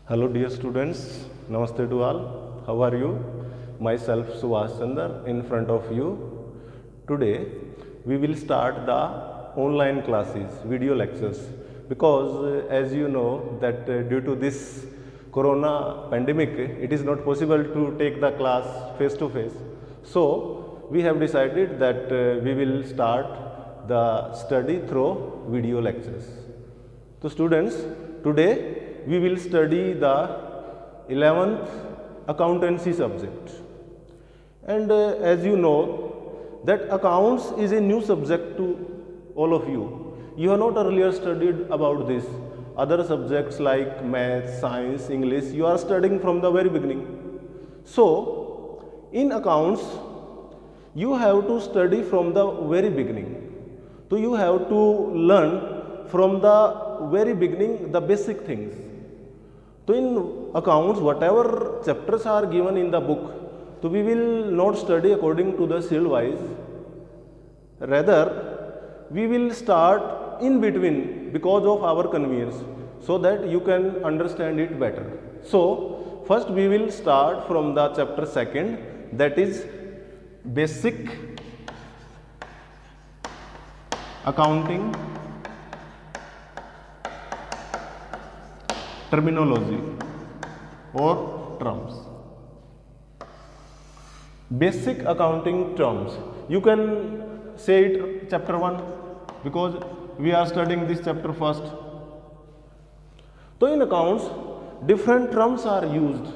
Hello dear students, Namaste to all. How are you? Myself Subhash Chandra in front of you. Today we will start the online classes, video lectures, because as you know that due to this corona pandemic it is not possible to take the class face to face. So we have decided that we will start the study through video lectures. So students, today we will study the 11th accountancy subject, and as you know that accounts is a new subject to all of you. You have not earlier studied about this. Other subjects like math, science, English, you are studying from the very beginning. So in accounts you have to study from the very beginning. So you have to learn from the very beginning the basic things. So in accounts, whatever chapters are given in the book, so we will not study according to the schedule wise. Rather, we will start in between because of our convenience, so that you can understand it better. So first we will start from the chapter second, that is basic accounting terminology or terms. Basic accounting terms. You can say it chapter 1 because we are studying this chapter first. So in accounts, different terms are used,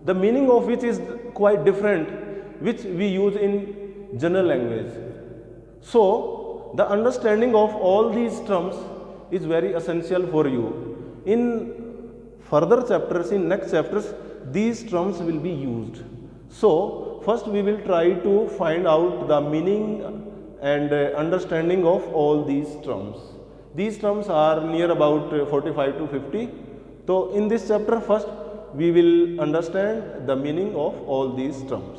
the meaning of which is quite different, which we use in general language. So the understanding of all these terms is very essential for you. In further chapters, in next chapters, these terms will be used. So first we will try to find out the meaning and understanding of all these terms. These terms are near about 45 to 50. So in this chapter first we will understand the meaning of all these terms.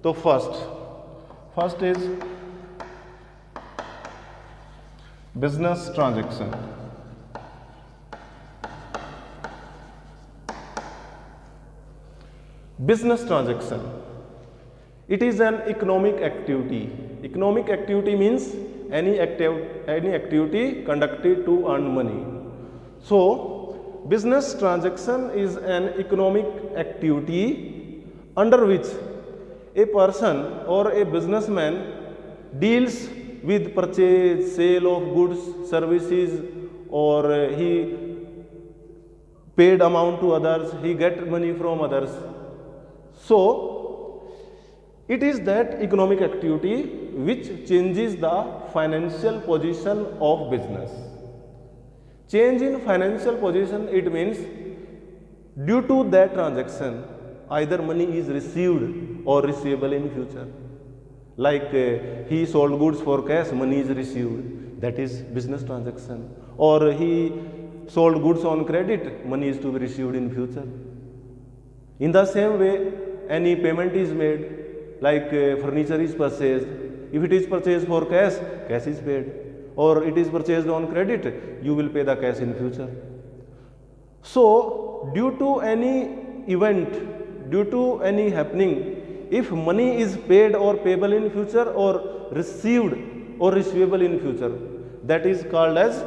So first is business transaction. Business transaction. It is an economic activity. Economic activity means any activity conducted to earn money. So business transaction is an economic activity under which a person or a businessman deals with purchase, sale of goods, services, or he paid amount to others, he get money from others. So it is that economic activity which changes the financial position of business. Change in financial position, it means due to that transaction either money is received or receivable in future. Like he sold goods for cash, money is received, that is business transaction. Or he sold goods on credit, money is to be received in future. In the same way, any payment is made, like furniture is purchased. If it is purchased for cash, cash is paid. Or it is purchased on credit, you will pay the cash in future. So due to any event, due to any happening, if money is paid or payable in future or received or receivable in future, that is called as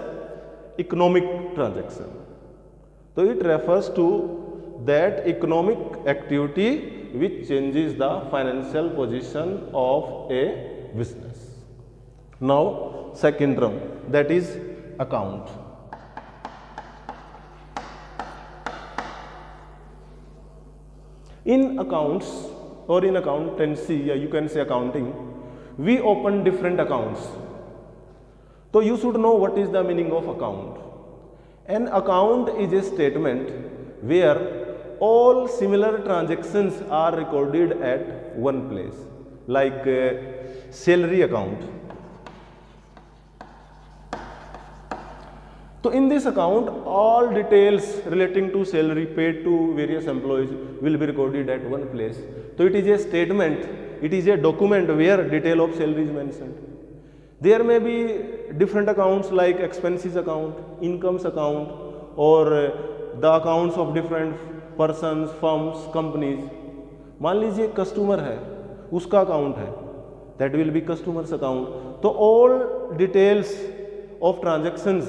economic transaction. So it refers to that economic activity which changes the financial position of a business. Now second term, that is account. In accounts or in accountancy, you can say accounting, we open different accounts. So you should know what is the meaning of account. An account is a statement where all similar transactions are recorded at one place, like salary account. So in this account, all details relating to salary paid to various employees will be recorded at one place. So it is a statement, it is a document where detail of salary is mentioned. There may be different accounts like expenses account, incomes account, or the accounts of different persons, firms, companies. मान लीजिए customer है, उसका account है, that will be customer's account. तो all details of transactions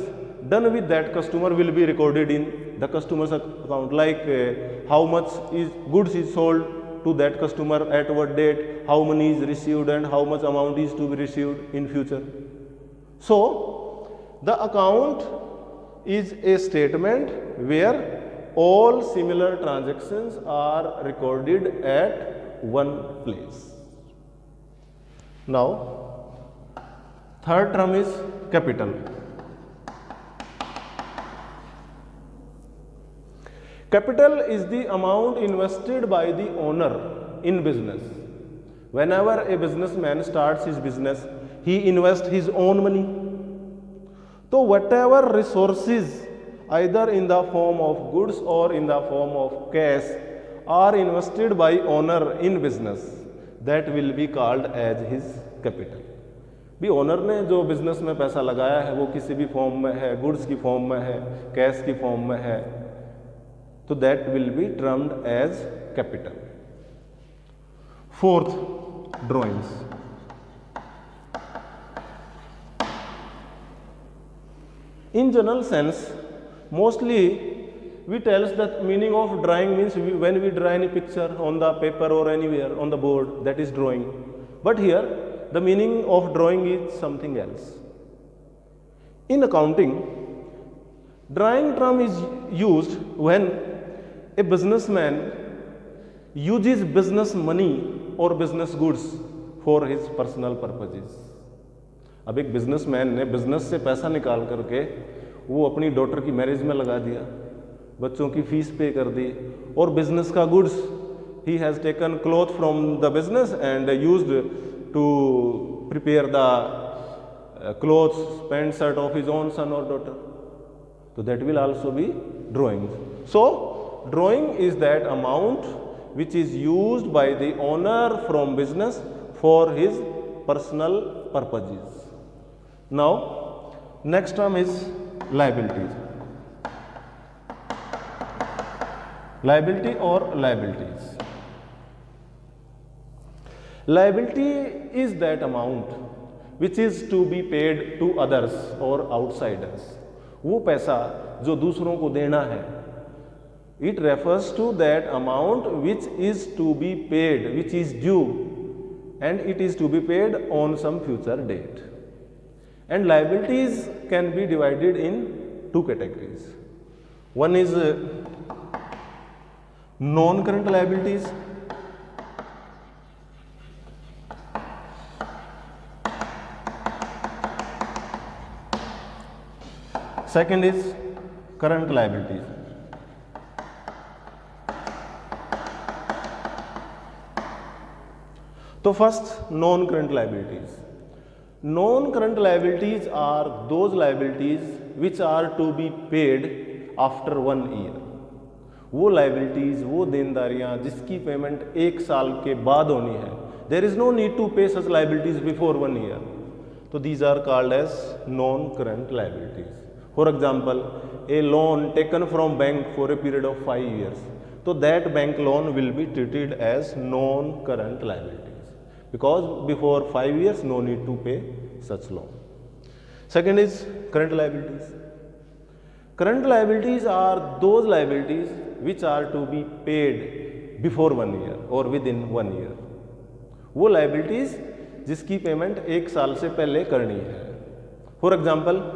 done with that customer will be recorded in the customer's account, like how much is goods is sold to that customer at what date, how money is received and how much amount is to be received in future. So the account is a statement where all similar transactions are recorded at one place. Now third term is capital. Capital is the amount invested by the owner in business. Whenever a businessman starts his business, he invests his own money. So whatever resources, either in the form of goods or in the form of cash, are invested by owner in business, that will be called as his capital. भी owner ने जो business में पैसा लगाया है वो किसी भी फॉर्म में है, गुड्स की फॉर्म में है, कैश की फॉर्म में है, तो that will be termed as capital. Fourth, drawings. In general sense, mostly we tell us that meaning of drawing means when we draw any picture on the paper or anywhere on the board, that is drawing. But here the meaning of drawing is something else. In accounting, drawing term is used when a businessman uses business money or business goods for his personal purposes. अब एक businessman ने business से पैसा निकाल करके वो अपनी daughter की मैरिज में लगा दिया, बच्चों की फीस पे कर दी, और बिजनेस का goods he has taken cloth from the business and used to prepare the clothes, pant, shirt of his own son or daughter. So that will also be drawings. So drawing is that amount which is used by the owner from business for his personal purposes. Now next term is liabilities. Liability or liabilities. Liability is that amount which is to be paid to others or outsiders. वो पैसा जो दूसरों को देना है, it refers to that amount which is to be paid, which is due, and it is to be paid on some future date. And liabilities can be divided in two categories. One is non-current liabilities. Second is current liabilities. तो first, non current liabilities. Non current liabilities are those liabilities which are to be paid after 1 year. वो liabilities, वो देनदारियां जिसकी payment 1 साल के बाद होनी है। There is no need to pay such liabilities before 1 year, तो these are called as non current liabilities. For example, a loan taken from bank for a period of 5 years, so that bank loan will be treated as non-current liabilities because before 5 years no need to pay such loan. Second is current liabilities. Current liabilities are those liabilities which are to be paid before 1 year or within 1 year. वो liabilities जिसकी payment 1 साल से पहले करनी है। For example,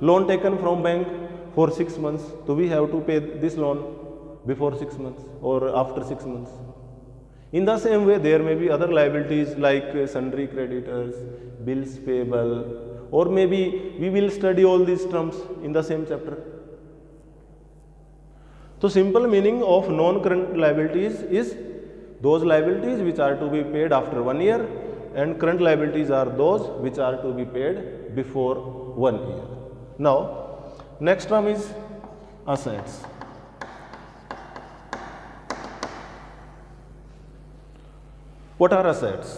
loan taken from bank for 6 months, so we have to pay this loan before 6 months or after 6 months. In the same way, there may be other liabilities like sundry creditors, bills payable, or maybe we will study all these terms in the same chapter. So simple meaning of non-current liabilities is those liabilities which are to be paid after 1 year, and current liabilities are those which are to be paid before 1 year. Now, next term is assets. What are assets?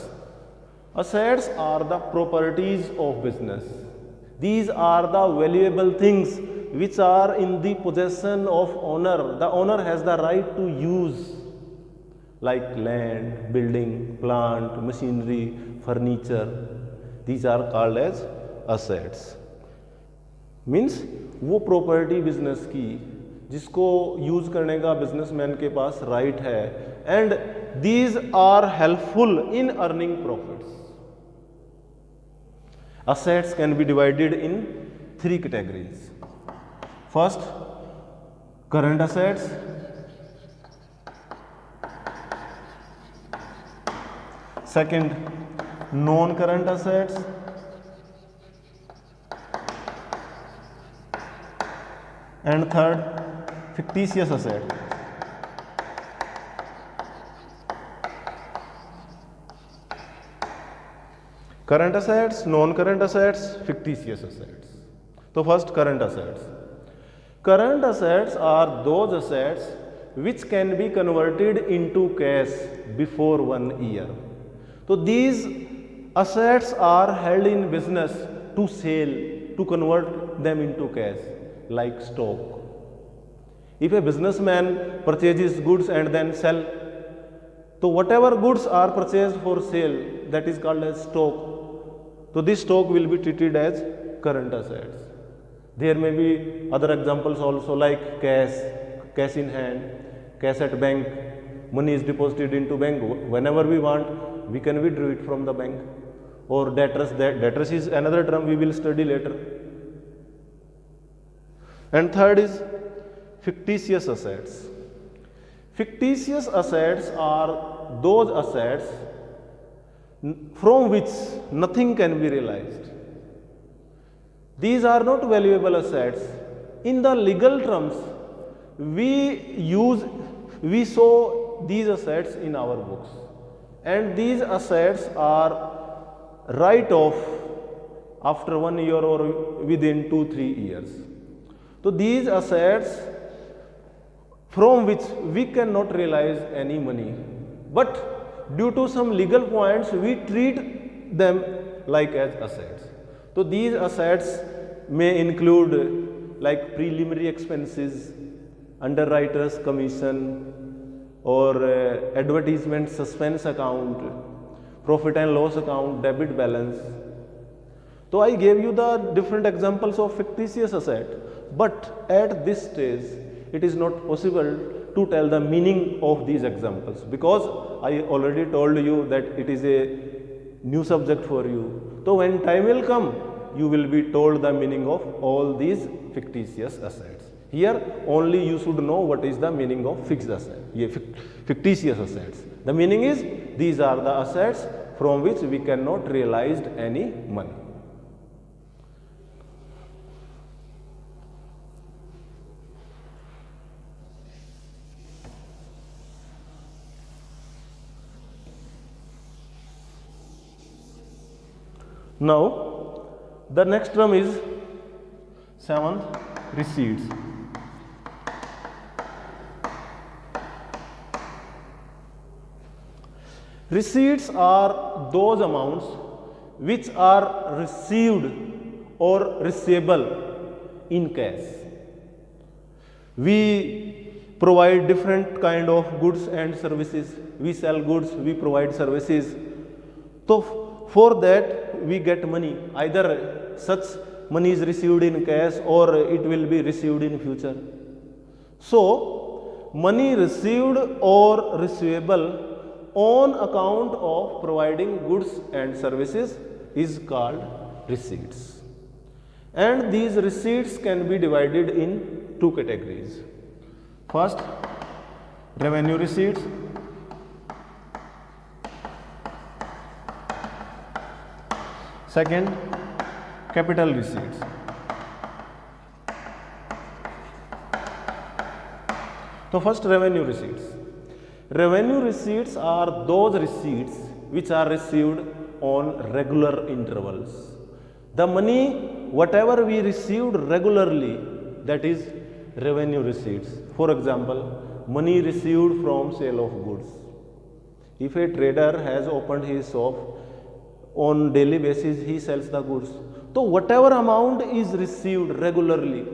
Assets are the properties of business. These are the valuable things which are in the possession of owner. The owner has the right to use, like land, building, plant, machinery, furniture. These are called as assets. Means वो property business की जिसको use करने का businessman के पास right है, and these are helpful in earning profits. Assets can be divided in 3 categories. First, current assets. Second, non-current assets. And third, fictitious assets. Current assets, non-current assets, fictitious assets. So first, current assets. Current assets are those assets which can be converted into cash before 1 year. So these assets are held in business to sell, to convert them into cash, like stock. If a businessman purchases goods and then sell, so whatever goods are purchased for sale, that is called as stock. So this stock will be treated as current assets. There may be other examples also, like cash in hand, cash at bank. Money is deposited into bank. Whenever we want, we can withdraw it from the bank. Or debtors. Debtors is another term we will study later. And third is fictitious assets. Fictitious assets are those assets from which nothing can be realized. These are not valuable assets. In the legal terms, we show these assets in our books, and these assets are write-off after 1 year or within 2-3 years. So these assets from which we cannot realize any money, but due to some legal points we treat them like as assets. So these assets may include like preliminary expenses, underwriter's commission, or advertisement suspense account, profit and loss account, debit balance. So I gave you the different examples of fictitious asset, but at this stage it is not possible to tell the meaning of these examples, because I already told you that it is a new subject for you. So when time will come, you will be told the meaning of all these fictitious assets. Here only you should know what is the meaning of fixed asset, fictitious assets. The meaning is these are the assets from which we cannot realize any money. Now, the next term is 7th, receipts. Receipts are those amounts which are received or receivable in cash. We provide different kind of goods and services. We sell goods, we provide services. So for that we get money. Either such money is received in cash or it will be received in future. So money received or receivable on account of providing goods and services is called receipts. And these receipts can be divided in 2 categories. First, revenue receipts. Second, capital receipts. So first, revenue receipts. Revenue receipts are those receipts which are received on regular intervals. The money, whatever we received regularly, that is revenue receipts. For example, money received from sale of goods. If a trader has opened his shop, on daily basis he sells the goods. So whatever amount is received regularly,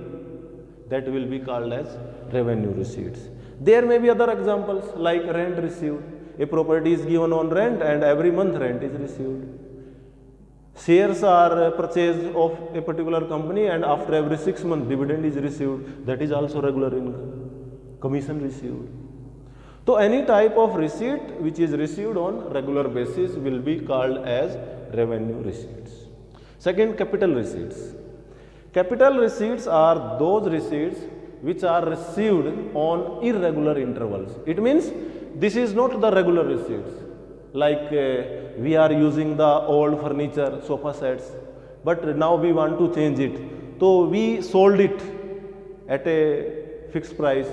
that will be called as revenue receipts. There may be other examples like rent received. A property is given on rent and every month rent is received. Shares are purchased of a particular company and after every 6 months dividend is received. That is also regular income. Commission received. So any type of receipt which is received on regular basis will be called as revenue receipts. Second, capital receipts. Capital receipts are those receipts which are received on irregular intervals. It means this is not the regular receipts. Like we are using the old furniture, sofa sets, but now we want to change it. So we sold it at a fixed price,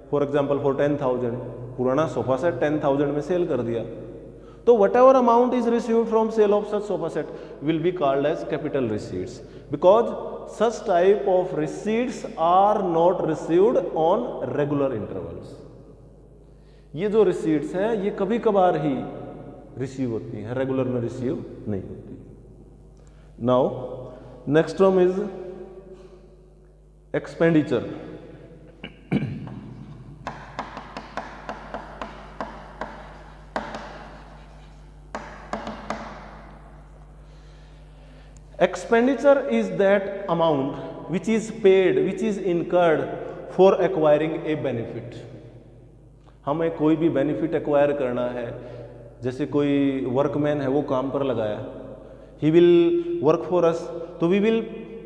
for example for 10,000. पुराना sofa set 10,000 में cell कर दिया. तो whatever amount is received from sale of such sofa set will be called as capital receipts, because such type of receipts are not received on regular intervals. ये जो receipts हैं ये कभी कभार ही रिसीव होती हैं, रेगुलर में रिसीव नहीं होती. Now next term is expenditure. Expenditure is that amount which is paid, which is incurred for acquiring a benefit. हमें कोई भी बेनिफिट एक्वायर करना है, जैसे कोई वर्कमैन है वो काम पर लगाया, he will work for us, तो we will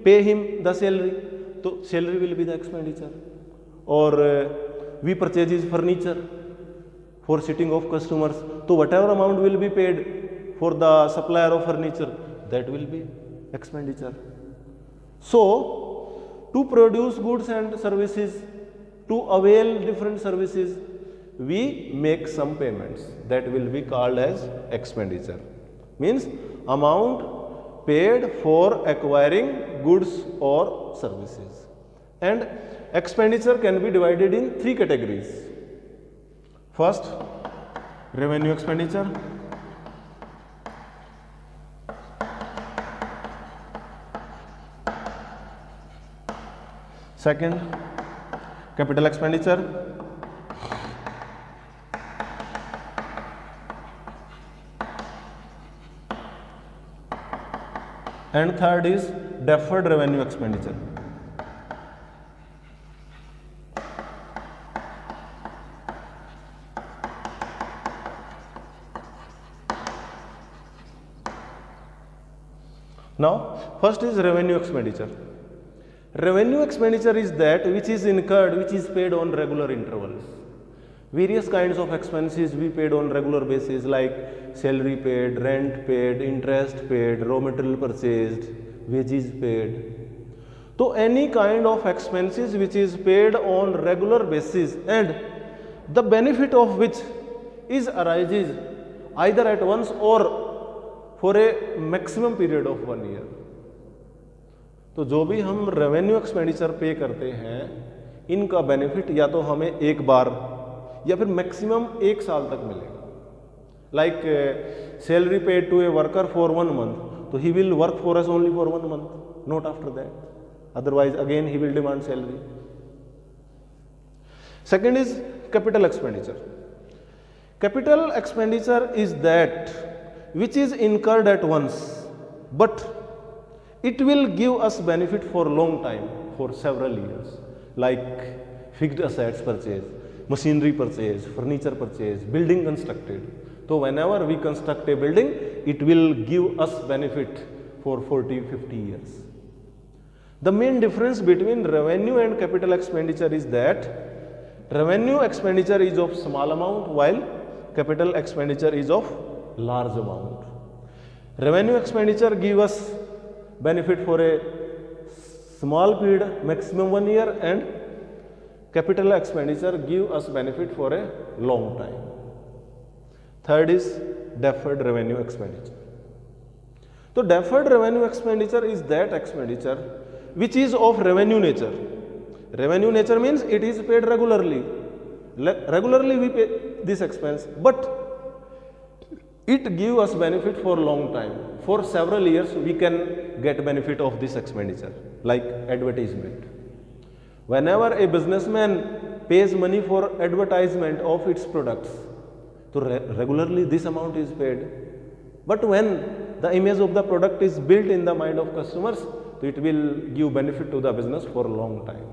pay him the salary, तो salary will be the expenditure. और we purchase furniture for sitting of customers, तो whatever amount will be paid for the supplier of furniture, that will be expenditure. So to produce goods and services, to avail different services, we make some payments, that will be called as expenditure. Means amount paid for acquiring goods or services. And expenditure can be divided in 3 categories. First, revenue expenditure. Second, capital expenditure. And third is deferred revenue expenditure. Now, first is revenue expenditure. Revenue expenditure is that which is incurred, which is paid on regular intervals. Various kinds of expenses we paid on regular basis, like salary paid, rent paid, interest paid, raw material purchased, wages paid. So any kind of expenses which is paid on regular basis and the benefit of which is arises either at once or for a maximum period of 1 year. तो जो भी हम revenue expenditure पे करते हैं, इनका benefit या तो हमें एक बार या फिर मैक्सिमम 1 साल तक मिलेगा. Like salary paid to a worker for 1 month, तो he will work for us only for 1 month, not after that, otherwise again he will demand salary. Second is capital expenditure. Capital expenditure is that which is incurred at once, but it will give us benefit for long time, for several years, like fixed assets purchase, machinery purchase, furniture purchase, building constructed. So whenever we construct a building, it will give us benefit for 40-50 years. The main difference between revenue and capital expenditure is that revenue expenditure is of small amount while capital expenditure is of large amount. Revenue expenditure give us benefit for a small period, maximum 1 year, and capital expenditure give us benefit for a long time. Third is deferred revenue expenditure. So deferred revenue expenditure is that expenditure which is of revenue nature. Revenue nature means it is paid regularly. Regularly we pay this expense, but it gives us benefit for long time. For several years we can get benefit of this expenditure, like advertisement. whenever a businessman pays money for advertisement of its products, so regularly this amount is paid. But when the image of the product is built in the mind of customers, so it will give benefit to the business for a long time.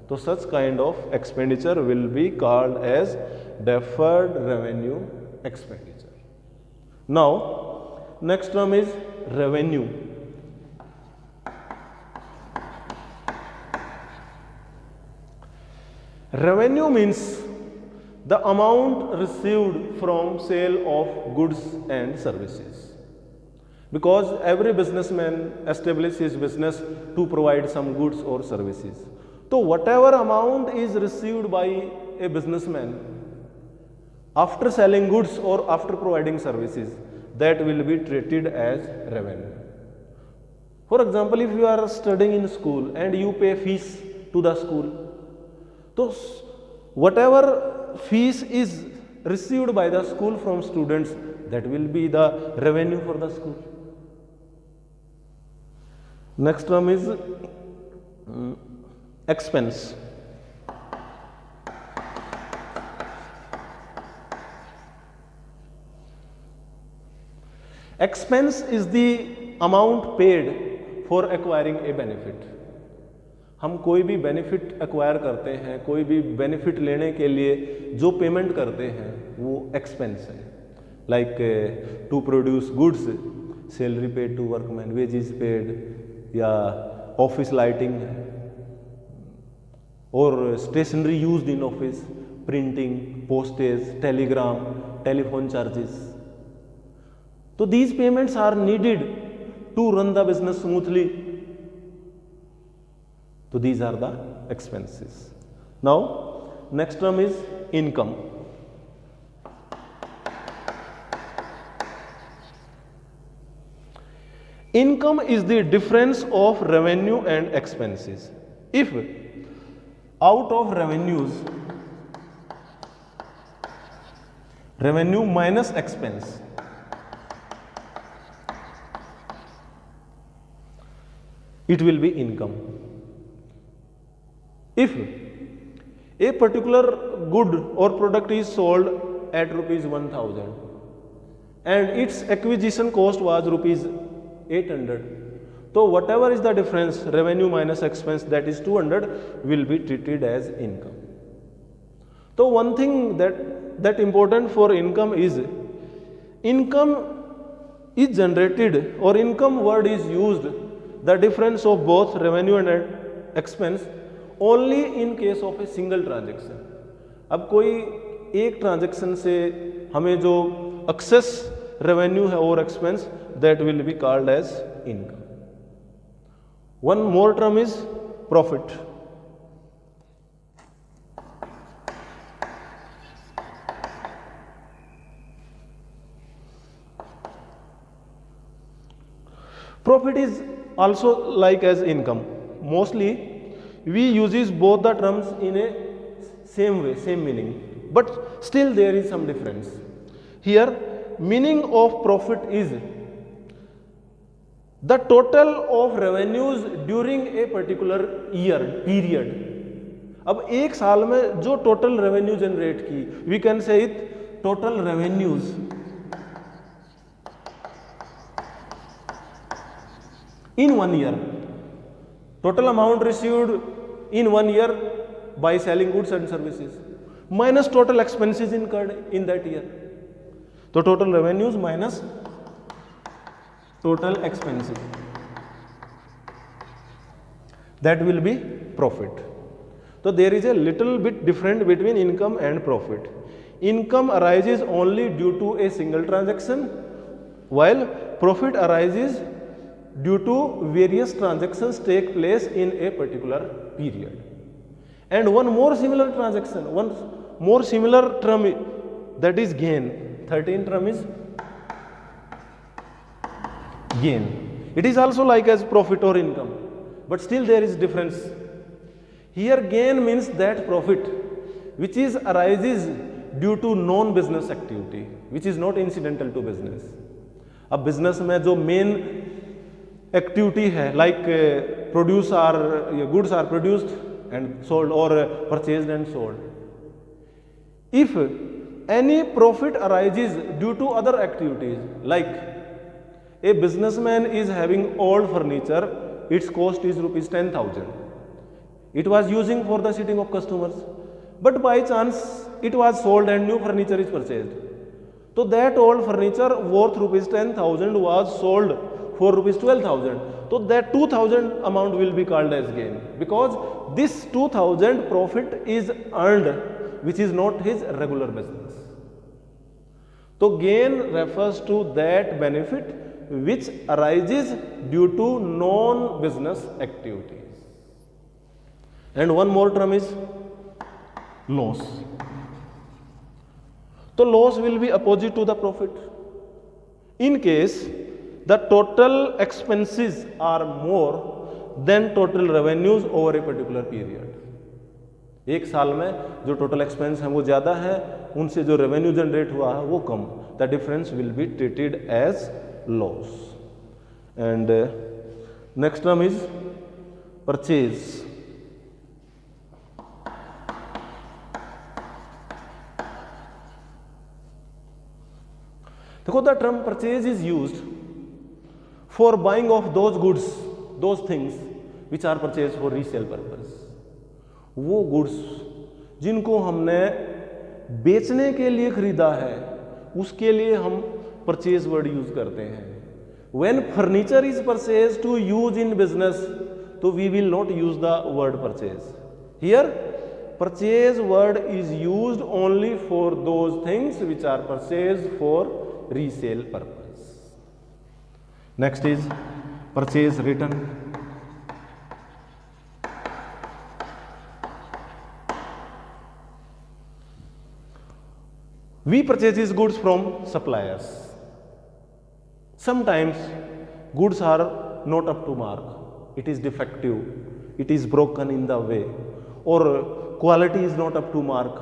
So such kind of expenditure will be called as deferred revenue expenditure. Now next term is revenue. Revenue means the amount received from sale of goods and services. Because every businessman establishes his business to provide some goods or services. So whatever amount is received by a businessman after selling goods or after providing services, that will be treated as revenue. For example, if you are studying in school and you pay fees to the school, so whatever fees is received by the school from students, that will be the revenue for the school. Next term is expense. Expense is the amount paid for acquiring a benefit. हम कोई भी benefit acquire करते हैं, कोई भी benefit लेने के लिए जो पेमेंट करते हैं वो एक्सपेंस है. Like to produce goods, salary paid to workman, wages paid, या ऑफिस लाइटिंग और stationery used in office, printing, postage, telegram, telephone charges. So these payments are needed to run the business smoothly. So these are the expenses. Now next term is income. Income is the difference of revenue and expenses. If out of revenues, revenue minus expense, it will be income. If a particular good or product is sold at rupees 1000 and its acquisition cost was rupees 800, so whatever is the difference, revenue minus expense, that is 200, will be treated as income. So one thing that important for income is generated, or income word is used, the difference of both revenue and expense, only in case of a single transaction. अब कोई एक transaction से हमें जो access revenue है और expense, that will be called as income. One more term is profit. Profit is also like as income. Mostly we uses both the terms in a same way, same meaning, but still there is some difference. Here meaning of profit is the total of revenues during a particular year period. अब एक साल में जो total revenue generate की, we can say it total revenues in 1 year, total amount received in 1 year by selling goods and services, minus total expenses incurred in that year. So total revenues minus total expenses, that will be profit. So there is a little bit different between income and profit. Income arises only due to a single transaction, while profit arises due to various transactions take place in a particular period. And one more similar transaction, one more similar term, that is gain. 13th term is gain. It is also like as profit or income, but still there is difference. Here gain means that profit which is arises due to non business activity, which is not incidental to business. अब business में जो main activity है, like produce are goods are produced and sold, or purchased and sold. If any profit arises due to other activities, like a businessman is having old furniture, its cost is rupees 10,000. It was using for the sitting of customers, but by chance it was sold and new furniture is purchased. So that old furniture worth rupees 10,000 was sold for rupees 12,000. So that 2,000 amount will be called as gain, because this 2,000 profit is earned, which is not his regular business. So gain refers to that benefit which arises due to non-business activities. And one more term is loss. So loss will be opposite to the profit. In case the total expenses are more than total revenues over a particular period. एक साल में जो total expense है वो ज़्यादा है, उनसे जो रेवेन्यू जनरेट हुआ है वो कम. The difference will be treated as loss. And next term is purchase. देखो, the term purchase is used for buying of those goods, those things which are purchase for resale purpose. वो goods जिनको हमने बेचने के लिए खरीदा है, उसके लिए हम परचेज वर्ड यूज करते हैं. When furniture is purchase to use in business, तो we will not use the word purchase. Here purchase word is used only for those things which are purchase for resale purpose. Next is purchase return. We purchase goods from suppliers. Sometimes goods are not up to mark. It is defective. It is broken in the way, or quality is not up to mark.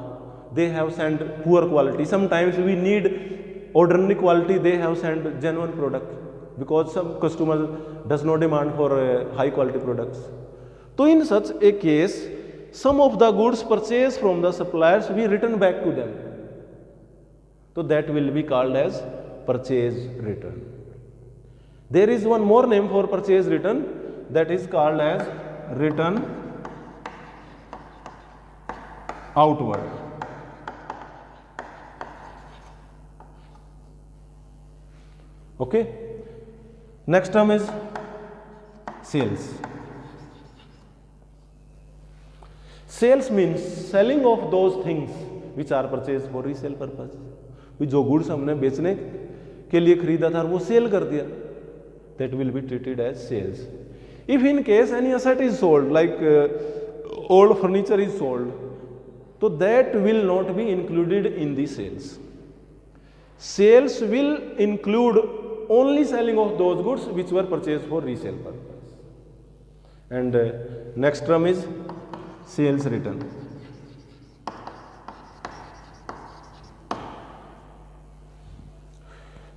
They have sent poor quality. Sometimes we need ordinary quality. They have sent genuine product, because some customer does not demand for high quality products. So in such a case, some of the goods purchased from the suppliers we return back to them. So that will be called as purchase return. There is one more name for purchase return, that is called as return outward. Okay. Next term is sales. Sales means selling of those things which are purchased for resale purpose. जो goods हमने बेचने के लिए खरीदा था वो sale कर दिया, that will be treated as sales. If in case any asset is sold, like old furniture is sold, तो that will not be included in the sales. Sales will include only selling of those goods which were purchase for resale purpose. And next term is sales return.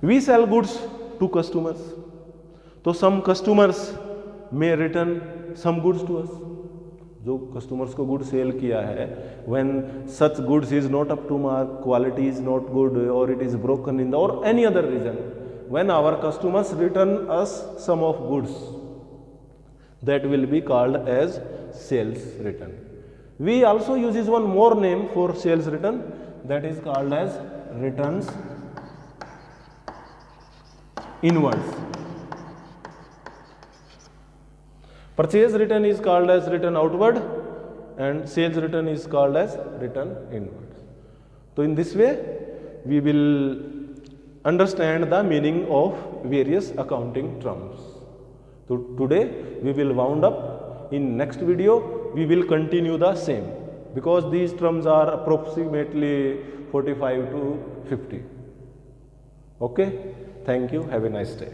We sell goods to customers. तो some customers may return some goods to us. जो customers को goods sell किया है, when such goods is not up to mark, quality is not good, or it is broken in the or any other reason, when our customers return us some of goods, that will be called as sales return. We also uses one more name for sales return, that is called as returns inwards. Purchase return is called as return outward, and sales return is called as return inwards. So in this way we will understand the meaning of various accounting terms. So today we will wound up. In next video we will continue the same, because these terms are approximately 45 to 50. Okay, thank you, have a nice day.